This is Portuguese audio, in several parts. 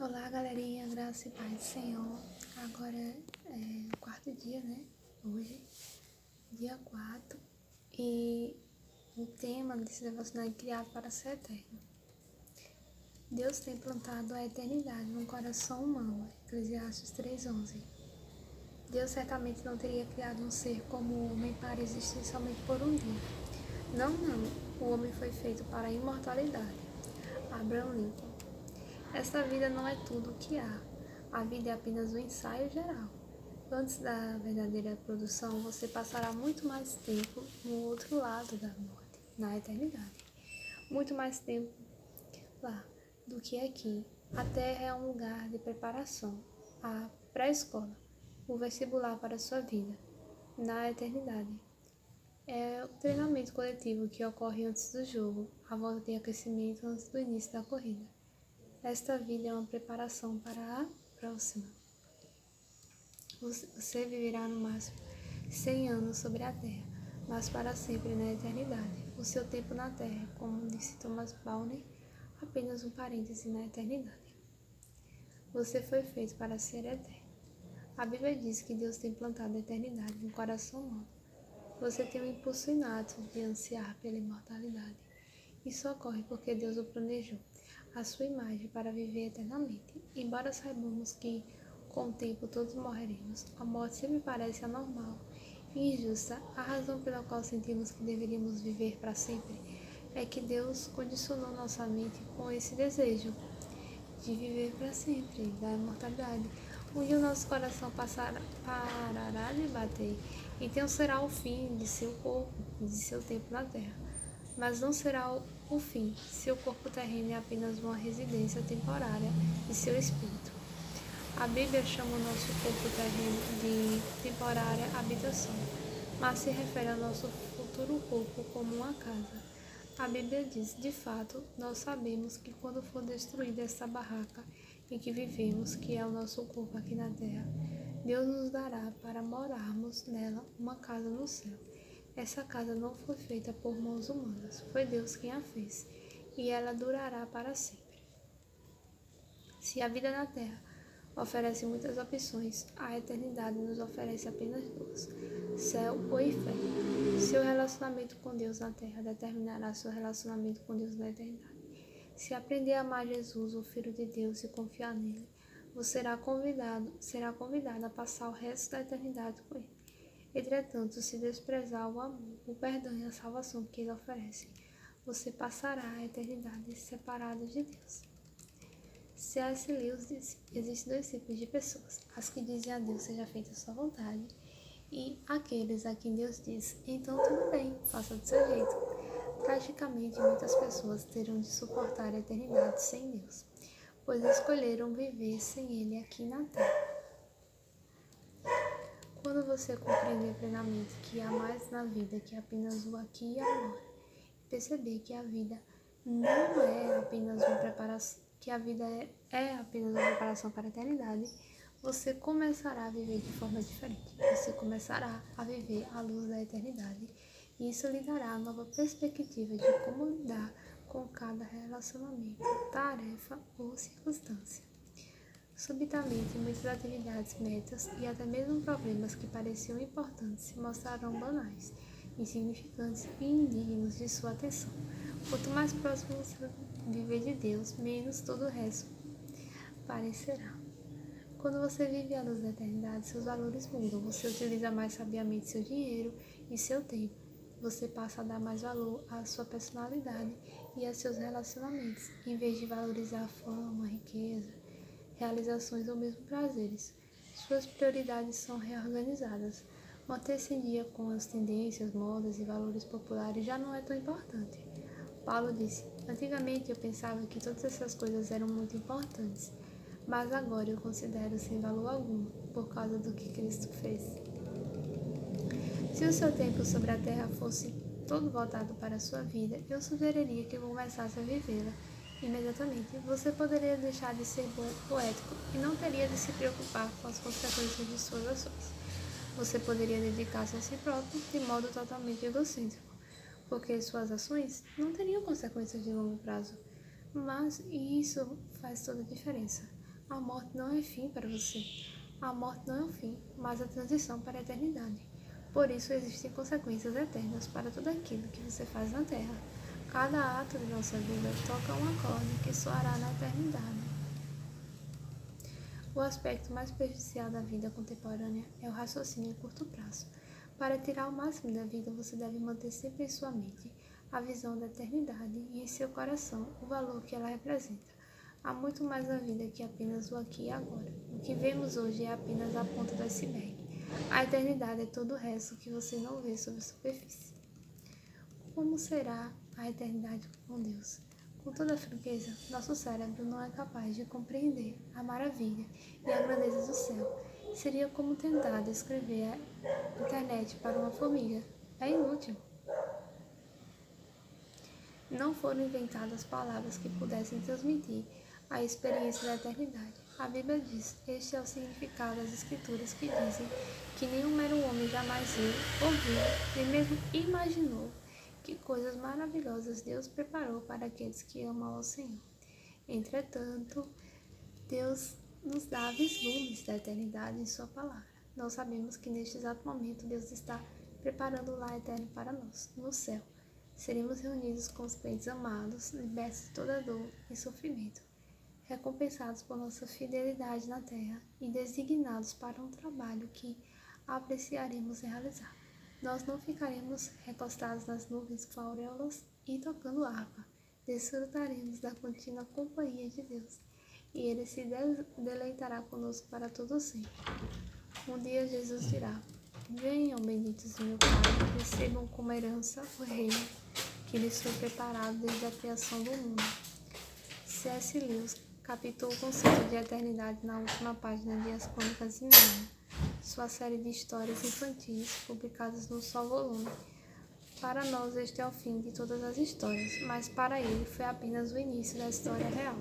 Olá, galerinha, graça e paz do Senhor. Agora é o quarto dia, né? Hoje, dia 4. E o tema desse devocional é criado para ser eterno. Deus tem plantado a eternidade no coração humano. Eclesiastes 3:11. Deus certamente não teria criado um ser como o homem para existir somente por um dia. Não. O homem foi feito para a imortalidade. Abraham Lincoln. Esta vida não é tudo o que há. A vida é apenas um ensaio geral. Antes da verdadeira produção, você passará muito mais tempo no outro lado da morte, na eternidade. Muito mais tempo lá do que aqui. A Terra é um lugar de preparação, a pré-escola, o vestibular para a sua vida, na eternidade. É o treinamento coletivo que ocorre antes do jogo, a volta de aquecimento antes do início da corrida. Esta vida é uma preparação para a próxima. Você viverá no máximo 100 anos sobre a Terra, mas para sempre na eternidade. O seu tempo na Terra, como disse Thomas Browne, apenas um parêntese na eternidade. Você foi feito para ser eterno. A Bíblia diz que Deus tem plantado a eternidade no coração humano. Você tem um impulso inato de ansiar pela imortalidade. Isso ocorre porque Deus o planejou, a sua imagem, para viver eternamente. Embora saibamos que, com o tempo, todos morreremos, a morte sempre parece anormal e injusta. A razão pela qual sentimos que deveríamos viver para sempre é que Deus condicionou nossa mente com esse desejo de viver para sempre, da imortalidade. Um dia o nosso coração parará de bater, então será o fim de seu corpo e de seu tempo na terra. Mas não será o fim. Seu corpo terreno é apenas uma residência temporária de seu espírito. A Bíblia chama o nosso corpo terreno de temporária habitação, mas se refere ao nosso futuro corpo como uma casa. A Bíblia diz: de fato, nós sabemos que quando for destruída essa barraca em que vivemos, que é o nosso corpo aqui na terra, Deus nos dará para morarmos nela uma casa no céu. Essa casa não foi feita por mãos humanas, foi Deus quem a fez, e ela durará para sempre. Se a vida na Terra oferece muitas opções, a eternidade nos oferece apenas duas: céu ou inferno. Seu relacionamento com Deus na Terra determinará seu relacionamento com Deus na eternidade. Se aprender a amar Jesus, o Filho de Deus, e confiar nele, você será convidado a passar o resto da eternidade com ele. Entretanto, se desprezar o amor, o perdão e a salvação que ele oferece, você passará a eternidade separado de Deus. C.S. Lewis disse: existem dois tipos de pessoas: as que dizem a Deus seja feita a sua vontade, e aqueles a quem Deus diz: então tudo bem, faça do seu jeito. Tragicamente, muitas pessoas terão de suportar a eternidade sem Deus, pois escolheram viver sem Ele aqui na Terra. Quando você compreender plenamente que há mais na vida que apenas o aqui e agora, e perceber que a vida não é apenas uma preparação, que a vida é apenas uma preparação para a eternidade, você começará a viver de forma diferente. Você começará a viver à luz da eternidade, e isso lhe dará uma nova perspectiva de como lidar com cada relacionamento, tarefa ou circunstância. Subitamente, muitas atividades, metas e até mesmo problemas que pareciam importantes se mostrarão banais, insignificantes e indignos de sua atenção. Quanto mais próximo você viver de Deus, menos todo o resto parecerá. Quando você vive à luz da eternidade, seus valores mudam. Você utiliza mais sabiamente seu dinheiro e seu tempo. Você passa a dar mais valor à sua personalidade e a seus relacionamentos, em vez de valorizar a fama, a riqueza, realizações ou mesmo prazeres. Suas prioridades são reorganizadas. Manter-se em dia com as tendências, modas e valores populares já não é tão importante. Paulo disse: antigamente eu pensava que todas essas coisas eram muito importantes, mas agora eu considero sem valor algum, por causa do que Cristo fez. Se o seu tempo sobre a terra fosse todo voltado para a sua vida, eu sugeriria que começasse a vivê-la imediatamente. Você poderia deixar de ser poético e não teria de se preocupar com as consequências de suas ações. Você poderia dedicar-se a si próprio de modo totalmente egocêntrico, porque suas ações não teriam consequências de longo prazo. Mas isso faz toda a diferença. A morte não é fim para você. A morte não é o fim, mas a transição para a eternidade. Por isso existem consequências eternas para tudo aquilo que você faz na Terra. Cada ato de nossa vida toca um acorde que soará na eternidade. O aspecto mais prejudicial da vida contemporânea é o raciocínio a curto prazo. Para tirar o máximo da vida, você deve manter sempre em sua mente a visão da eternidade e em seu coração o valor que ela representa. Há muito mais na vida que apenas o aqui e agora. O que vemos hoje é apenas a ponta do iceberg. A eternidade é todo o resto que você não vê sob a superfície. Como será a eternidade com Deus? Com toda franqueza, nosso cérebro não é capaz de compreender a maravilha e a grandeza do céu. Seria como tentar descrever a internet para uma formiga. É inútil. Não foram inventadas palavras que pudessem transmitir a experiência da eternidade. A Bíblia diz: este é o significado das Escrituras que dizem que nenhum mero homem jamais viu, ouviu, nem mesmo imaginou que coisas maravilhosas Deus preparou para aqueles que amam ao Senhor. Entretanto, Deus nos dá vislumbres da eternidade em sua palavra. Nós sabemos que neste exato momento Deus está preparando o lar eterno para nós, no céu. Seremos reunidos com os peitos amados, libertos de toda dor e sofrimento, recompensados por nossa fidelidade na terra e designados para um trabalho que apreciaremos realizar. Nós não ficaremos recostados nas nuvens com auréolas e tocando harpa. Desfrutaremos da contínua companhia de Deus, e Ele se deleitará conosco para todo sempre. Um dia Jesus dirá: venham, benditos de meu Pai, recebam como herança o reino que lhes foi preparado desde a criação do mundo. C.S. Lewis captou o conceito de eternidade na última página de As Crônicas de Nárnia, sua série de histórias infantis publicadas num só volume. Para nós este é o fim de todas as histórias, mas para ele foi apenas o início da história real.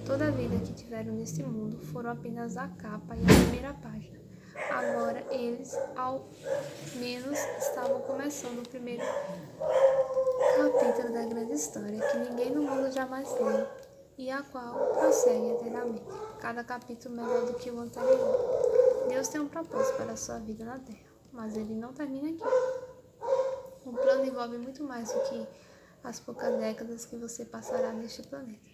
Toda a vida que tiveram neste mundo foram apenas a capa e a primeira página. Agora eles, ao menos, estavam começando o primeiro capítulo da grande história que ninguém no mundo jamais leu e a qual prossegue eternamente, cada capítulo melhor do que o anterior. Deus tem um propósito para a sua vida na Terra, mas ele não termina aqui. O plano envolve muito mais do que as poucas décadas que você passará neste planeta.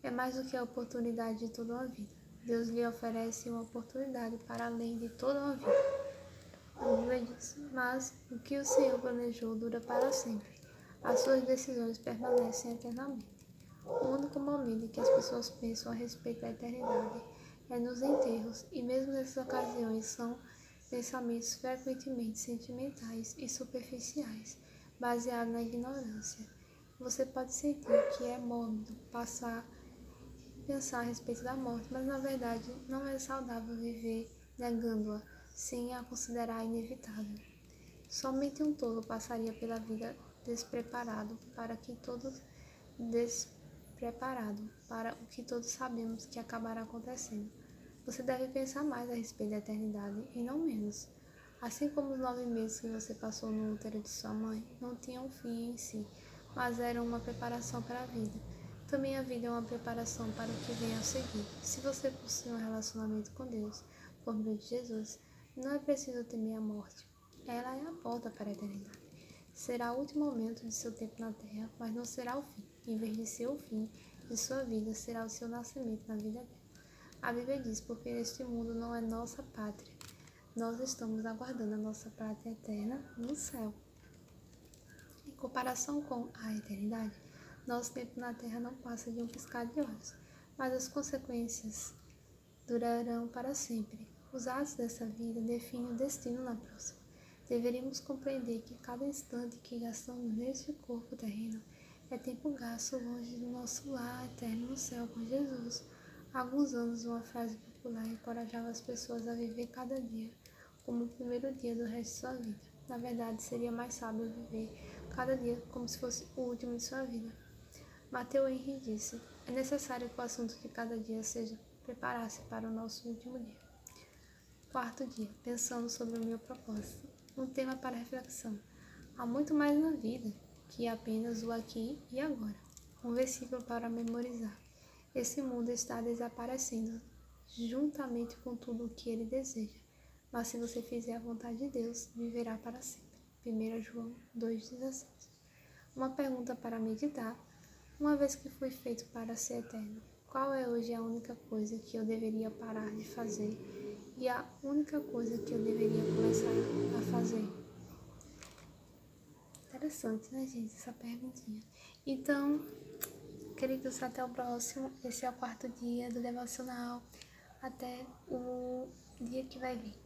É mais do que a oportunidade de toda uma vida. Deus lhe oferece uma oportunidade para além de toda uma vida. A Bíblia diz: mas o que o Senhor planejou dura para sempre. As suas decisões permanecem eternamente. O único momento em que as pessoas pensam a respeito da eternidade é nos enterros, e mesmo nessas ocasiões são pensamentos frequentemente sentimentais e superficiais, baseados na ignorância. Você pode sentir que é mórbido pensar a respeito da morte, mas na verdade não é saudável viver negando-a sem a considerar inevitável. Somente um tolo passaria pela vida despreparado para o que todos sabemos que acabará acontecendo. Você deve pensar mais a respeito da eternidade e não menos. Assim como os 9 meses que você passou no útero de sua mãe não tinham fim em si, mas eram uma preparação para a vida. Também a vida é uma preparação para o que vem a seguir. Se você possui um relacionamento com Deus, por meio de Jesus, não é preciso temer a morte. Ela é a porta para a eternidade. Será o último momento de seu tempo na terra, mas não será o fim. Em vez de ser o fim de sua vida, será o seu nascimento na vida eterna. A Bíblia diz: porque este mundo não é nossa pátria. Nós estamos aguardando a nossa pátria eterna no céu. Em comparação com a eternidade, nosso tempo na terra não passa de um piscar de olhos, mas as consequências durarão para sempre. Os atos dessa vida definem o destino na próxima. Deveríamos compreender que cada instante que gastamos neste corpo terreno é tempo gasto longe do nosso lar eterno no céu com Jesus. Há alguns anos, uma frase popular encorajava as pessoas a viver cada dia como o primeiro dia do resto de sua vida. Na verdade, seria mais sábio viver cada dia como se fosse o último de sua vida. Matthew Henry disse: é necessário que o assunto de cada dia seja preparar-se para o nosso último dia. Quarto dia, pensando sobre o meu propósito. Um tema para reflexão. Há muito mais na vida que apenas o aqui e agora. Um versículo para memorizar. Esse mundo está desaparecendo juntamente com tudo o que ele deseja. Mas se você fizer a vontade de Deus, viverá para sempre. 1 João 2,17. Uma pergunta para meditar. Uma vez que fui feito para ser eterno, qual é hoje a única coisa que eu deveria parar de fazer e a única coisa que eu deveria começar a fazer? Interessante, né, gente, essa perguntinha. Então, queridos, até o próximo. Esse é o 4º dia do devocional. Até o dia que vai vir.